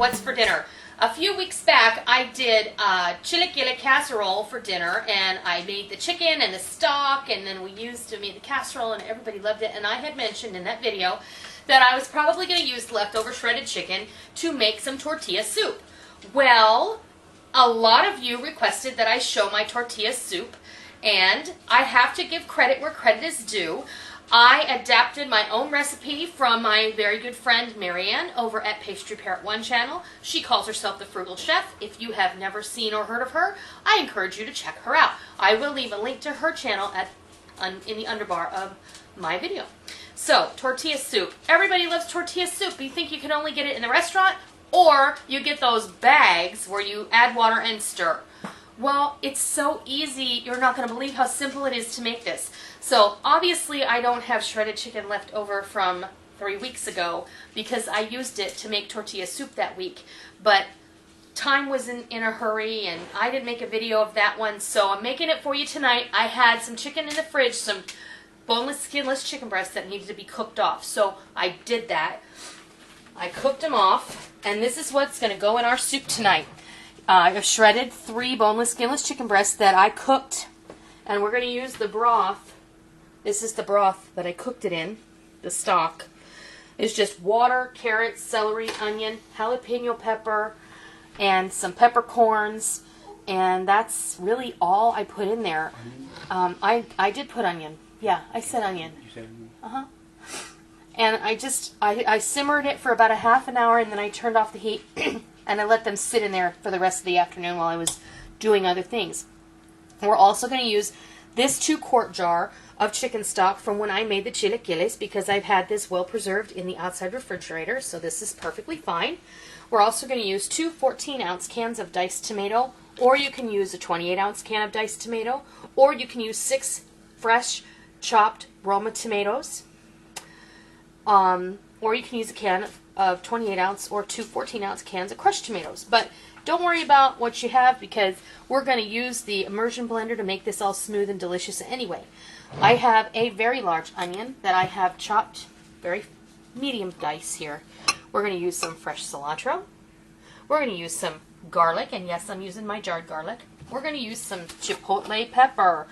what's for dinner. A few weeks back, I did chilaquile casserole for dinner, and I made the chicken and the stock, and then we used to make the casserole, and everybody loved it. And I had mentioned in that video that I was probably going to use leftover shredded chicken to make some tortilla soup. Well, a lot of you requested that I show my tortilla soup, and I have to give credit where credit is due. I adapted my own recipe from my very good friend Noreen over at Pastry Parrot 1 channel. She calls herself the Frugal Chef. If you have never seen or heard of her, I encourage you to check her out. I will leave a link to her channel in the underbar of my video. So, tortilla soup. Everybody loves tortilla soup. You think you can only get it in the restaurant, or you get those bags where you add water and stir. Well, it's so easy, you're not going to believe how simple it is to make this. So, obviously I don't have shredded chicken left over from 3 weeks ago because I used it to make tortilla soup that week. But time was in a hurry and I didn't make a video of that one, so I'm making it for you tonight. I had some chicken in the fridge, some boneless, skinless chicken breasts that needed to be cooked off. So I did that. I cooked them off, and this is what's going to go in our soup tonight. I've shredded 3 boneless, skinless chicken breasts that I cooked, and we're going to use the broth. This is the broth that I cooked it in, the stock. It's just water, carrots, celery, onion, jalapeno pepper, and some peppercorns, and that's really all I put in there. I did put onion. Yeah, I said onion. You said onion? Uh-huh. And I simmered it for about a half an hour, and then I turned off the heat, and I let them sit in there for the rest of the afternoon while I was doing other things. We're also going to use this 2-quart jar of chicken stock from when I made the chilaquilles, because I've had this well preserved in the outside refrigerator, so this is perfectly fine. We're also going to use 2 14-ounce cans of diced tomato, or you can use a 28-ounce can of diced tomato, or you can use 6 fresh chopped Roma tomatoes, or you can use a can of 28-ounce or 2 14-ounce cans of crushed tomatoes. But don't worry about what you have, because we're going to use the immersion blender to make this all smooth and delicious anyway. I have a very large onion that I have chopped very medium dice here. We're going to use some fresh cilantro. We're going to use some garlic, and yes, I'm using my jarred garlic. We're going to use some chipotle pepper.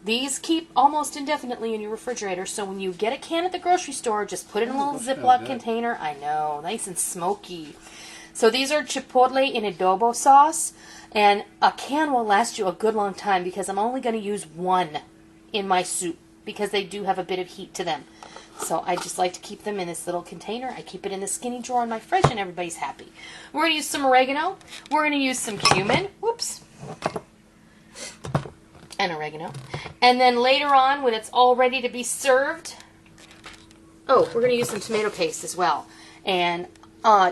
These keep almost indefinitely in your refrigerator, so when you get a can at the grocery store, just put it in a little Ziploc container. I know, nice and smoky. So these are chipotle in adobo sauce, and a can will last you a good long time because I'm only going to use 1 in my soup because they do have a bit of heat to them. So I just like to keep them in this little container. I keep it in the skinny drawer in my fridge, and everybody's happy. We're going to use some oregano. We're going to use some cumin. Whoops. And oregano. And then later on, when it's all ready to be served, we're going to use some tomato paste as well. And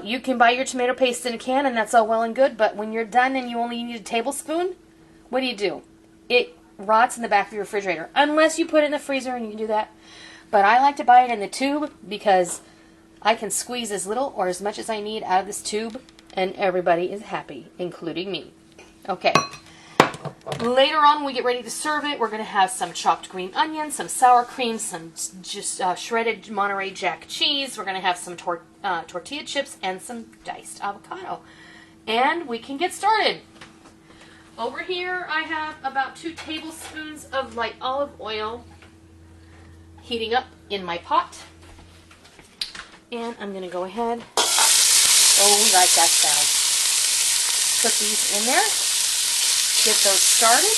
you can buy your tomato paste in a can, and that's all well and good, but when you're done and you only need a tablespoon, what do? It rots in the back of your refrigerator, unless you put it in the freezer, and you can do that. But I like to buy it in the tube because I can squeeze as little or as much as I need out of this tube, and everybody is happy, including me. Okay. Later on, when we get ready to serve it, we're going to have some chopped green onions, some sour cream, some just shredded Monterey Jack cheese. We're going to have some tortilla chips and some diced avocado. And we can get started. Over here, I have about 2 tablespoons of light olive oil heating up in my pot. And I'm going to go ahead. Oh, we like that sound. Put these in there. Get those started.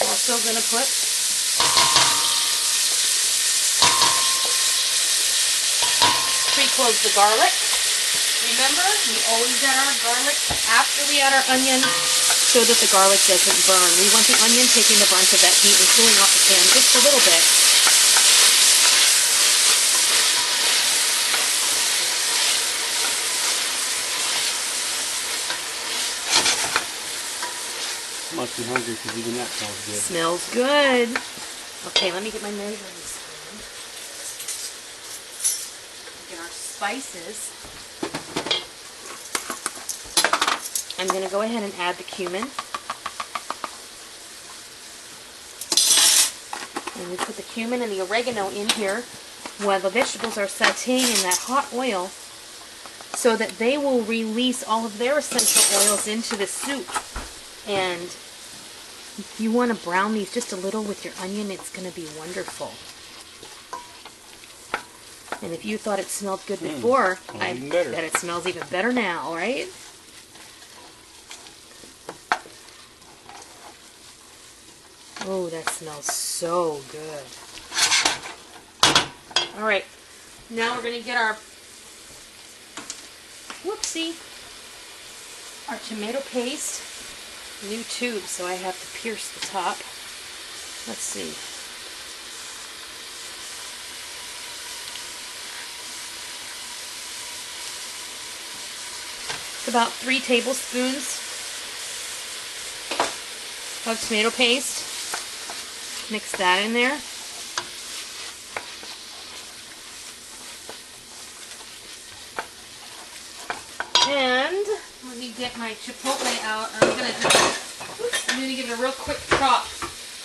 Also going to put pre-close the garlic. Remember, we always add our garlic after we add our onion so that the garlic doesn't burn. We want the onion taking the brunt of that heat and cooling off the pan just a little bit. Must be hungry because even that smells good. Smells good. Okay, let me get my measuring spoon. Get our spices. I'm going to go ahead and add the cumin. And And we put the cumin and the oregano in here while the vegetables are sautéing in that hot oil so that they will release all of their essential oils into the soup. And if you want to brown these just a little with your onion, it's going to be wonderful. And if you thought it smelled good before, I bet it smells even better now, right? Oh, that smells so good. All right, now we're going to get our, our tomato paste. New tube, so I have to pierce the top. Let's see. It's about 3 tablespoons of tomato paste. Mix that in there. And let me get my chipotle out. I'm gonna give it a real quick chop.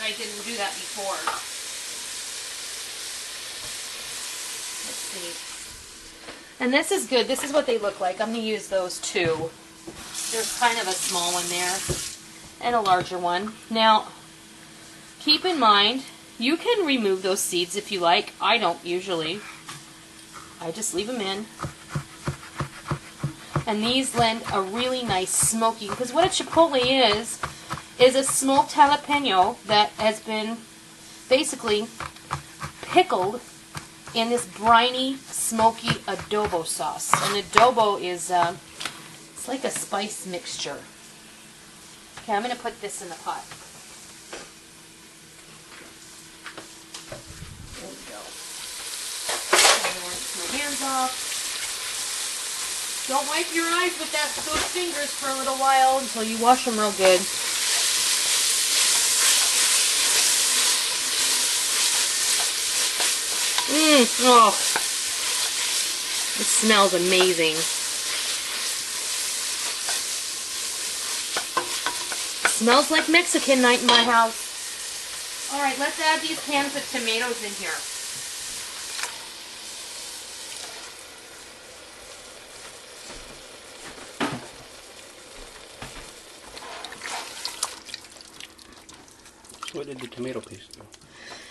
I didn't do that before. Let's see. And this is good. This is what they look like. I'm gonna use those 2. There's kind of a small one there and a larger one. Now, keep in mind, you can remove those seeds if you like. I don't usually. I just leave them in. And these lend a really nice smoky, because what a chipotle is a smoked jalapeno that has been basically pickled in this briny, smoky adobo sauce. And adobo is, it's like a spice mixture. Okay, I'm going to put this in the pot. There we go. I'm going to rinse my hands off. Don't wipe your eyes with those fingers for a little while until you wash them real good. Oh, it smells amazing. It smells like Mexican night in my house. All right, let's add these cans of tomatoes in here. What did the tomato paste do?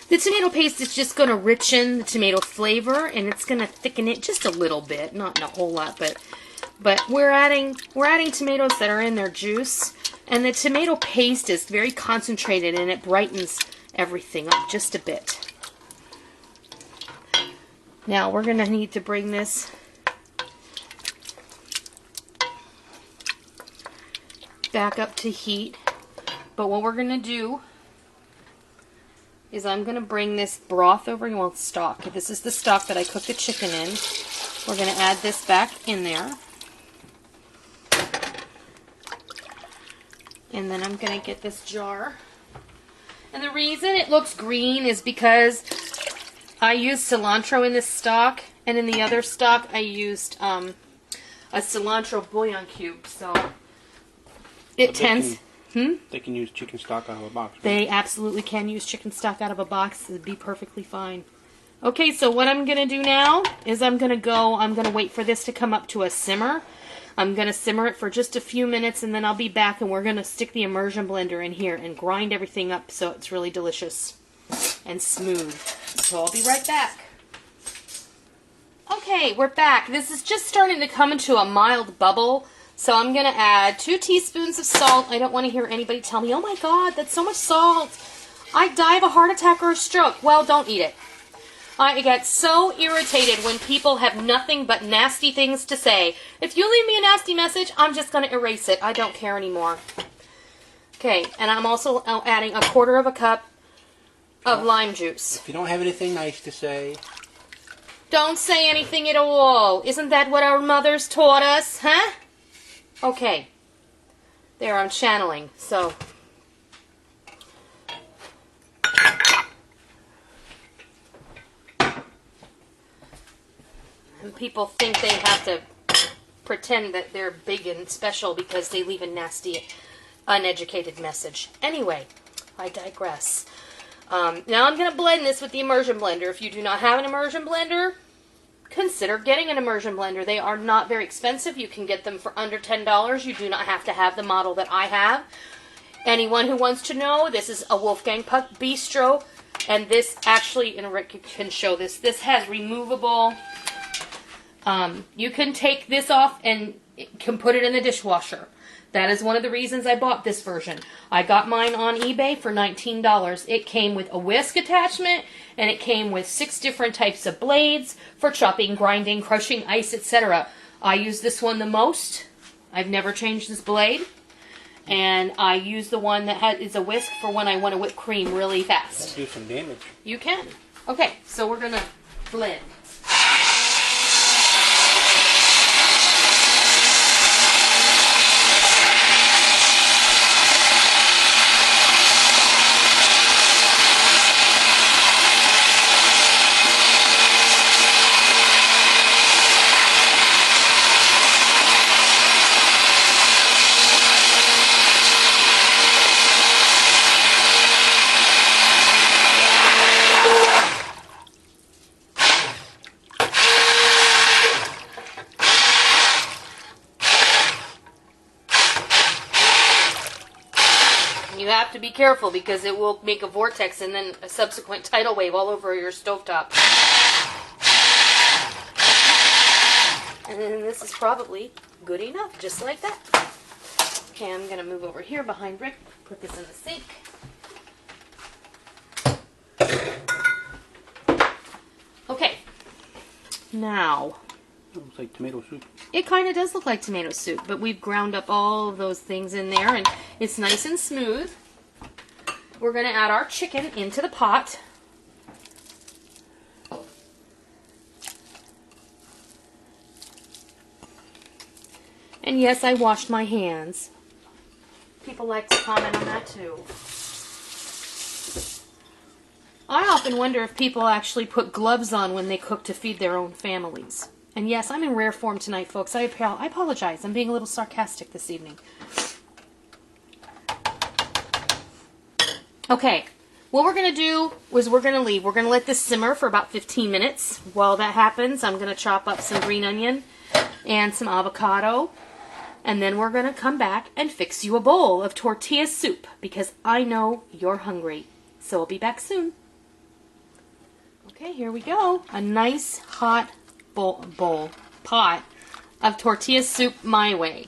The tomato paste is just going to richen the tomato flavor, and it's going to thicken it just a little bit, not a whole lot, but we're adding tomatoes that are in their juice, and the tomato paste is very concentrated, and it brightens everything up just a bit. Now we're going to need to bring this back up to heat, but what we're going to do is I'm going to bring this broth over, well, stock. This is the stock that I cooked the chicken in. We're going to add this back in there. And then I'm going to get this jar. And the reason it looks green is because I used cilantro in this stock, and in the other stock I used a cilantro bouillon cube. So it tends... They can use chicken stock out of a box. Right? They absolutely can use chicken stock out of a box. It would be perfectly fine. Okay, so what I'm going to do now is I'm going to wait for this to come up to a simmer. I'm going to simmer it for just a few minutes, and then I'll be back, and we're going to stick the immersion blender in here and grind everything up so it's really delicious and smooth. So I'll be right back. Okay, we're back. This is just starting to come into a mild bubble. So I'm going to add 2 teaspoons of salt. I don't want to hear anybody tell me, oh my God, that's so much salt. I'd die of a heart attack or a stroke. Well, don't eat it. I get so irritated when people have nothing but nasty things to say. If you leave me a nasty message, I'm just going to erase it. I don't care anymore. Okay, and I'm also adding 1/4 cup of lime juice. If you don't have anything nice to say... Don't say anything at all. Isn't that what our mothers taught us, huh? Okay, there, I'm channeling, so. And people think they have to pretend that they're big and special because they leave a nasty, uneducated message. Anyway, I digress. Now I'm going to blend this with the immersion blender. If you do not have an immersion blender, consider getting an immersion blender. They are not very expensive. You can get them for under $10. You do not have to have the model that I have. Anyone who wants to know, this is a Wolfgang Puck Bistro, and this actually, and Rick can show this, this has removable, you can take this off and can put it in the dishwasher. That is one of the reasons I bought this version. I got mine on eBay for $19. It came with a whisk attachment, and it came with 6 different types of blades for chopping, grinding, crushing ice, etc. I use this one the most. I've never changed this blade. And I use the one that is a whisk for when I want to whip cream really fast. Do some damage. You can. Okay, so we're going to blend. You have to be careful because it will make a vortex and then a subsequent tidal wave all over your stovetop. And then this is probably good enough, just like that. Okay, I'm going to move over here behind Rick, put this in the sink. Okay, now... It looks like tomato soup. It kind of does look like tomato soup, but we've ground up all of those things in there, and it's nice and smooth. We're going to add our chicken into the pot. And yes, I washed my hands. People like to comment on that too. I often wonder if people actually put gloves on when they cook to feed their own families. And yes, I'm in rare form tonight, folks. I apologize. I'm being a little sarcastic this evening. Okay, what we're going to do is we're going to leave. We're going to let this simmer for about 15 minutes. While that happens, I'm going to chop up some green onion and some avocado. And then we're going to come back and fix you a bowl of tortilla soup because I know you're hungry. So I'll be back soon. Okay, here we go. A nice hot pot of tortilla soup my way.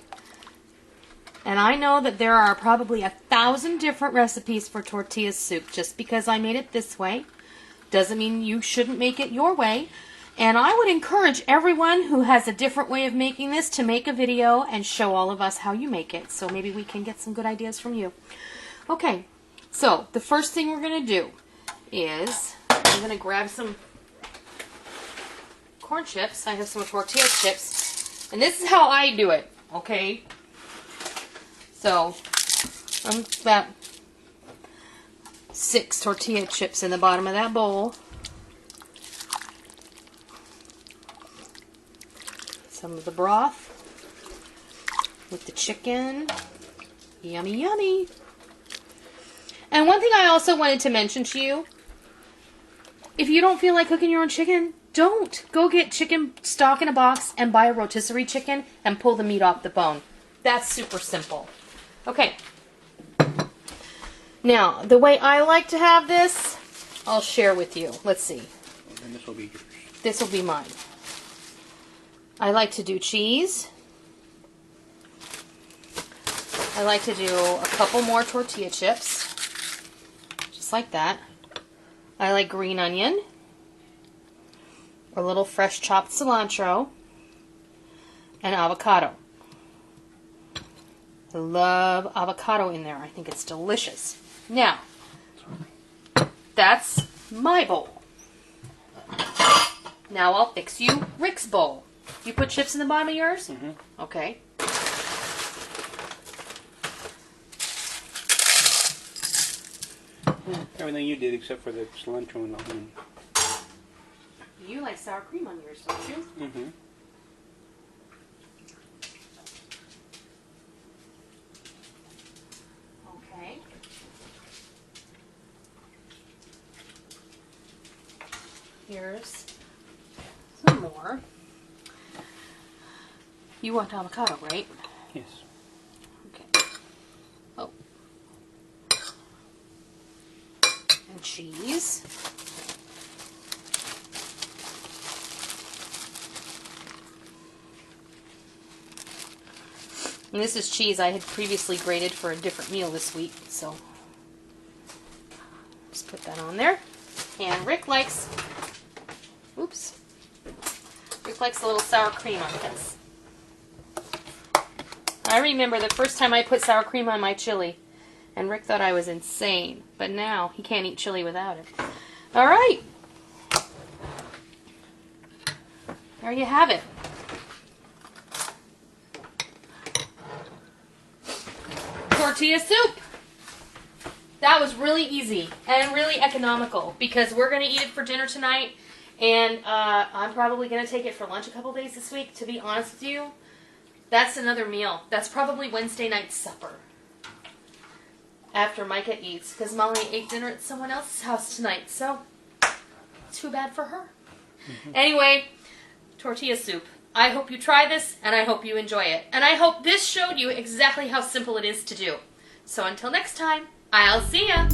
And I know that there are probably 1,000 different recipes for tortilla soup. Just because I made it this way doesn't mean you shouldn't make it your way. And I would encourage everyone who has a different way of making this to make a video and show all of us how you make it. So maybe we can get some good ideas from you. Okay, so the first thing we're going to do is I'm going to grab some corn chips. I have some tortilla chips. And this is how I do it, okay? So, I'm about 6 tortilla chips in the bottom of that bowl. Some of the broth with the chicken. Yummy, yummy. And one thing I also wanted to mention to you, if you don't feel like cooking your own chicken, don't. Go get chicken stock in a box and buy a rotisserie chicken and pull the meat off the bone. That's super simple. Okay. Now, the way I like to have this, I'll share with you. Let's see. And this will be yours. This will be mine. I like to do cheese. I like to do a couple more tortilla chips. Just like that. I like green onion. A little fresh chopped cilantro. And avocado. I love avocado in there. I think it's delicious. Now, that's my bowl. Now I'll fix you Rick's bowl. You put chips in the bottom of yours? Mm-hmm. Okay. Everything you did except for the cilantro and the onion. You like sour cream on yours, don't you? Mm-hmm. Okay. here's some more. You want avocado, right? Yes. Okay. Oh. And cheese. And this is cheese I had previously grated for a different meal this week, so just put that on there. And Rick likes, oops, Rick likes a little sour cream on his. I remember the first time I put sour cream on my chili, and Rick thought I was insane, but now he can't eat chili without it. All right. There you have it. Tortilla soup. That was really easy and really economical because we're going to eat it for dinner tonight, and I'm probably going to take it for lunch a couple days this week. To be honest with you, that's another meal. That's probably Wednesday night supper after Micah eats, because Molly ate dinner at someone else's house tonight, so too bad for her. Anyway, tortilla soup. I hope you try this, and I hope you enjoy it. And I hope this showed you exactly how simple it is to do. So until next time, I'll see ya!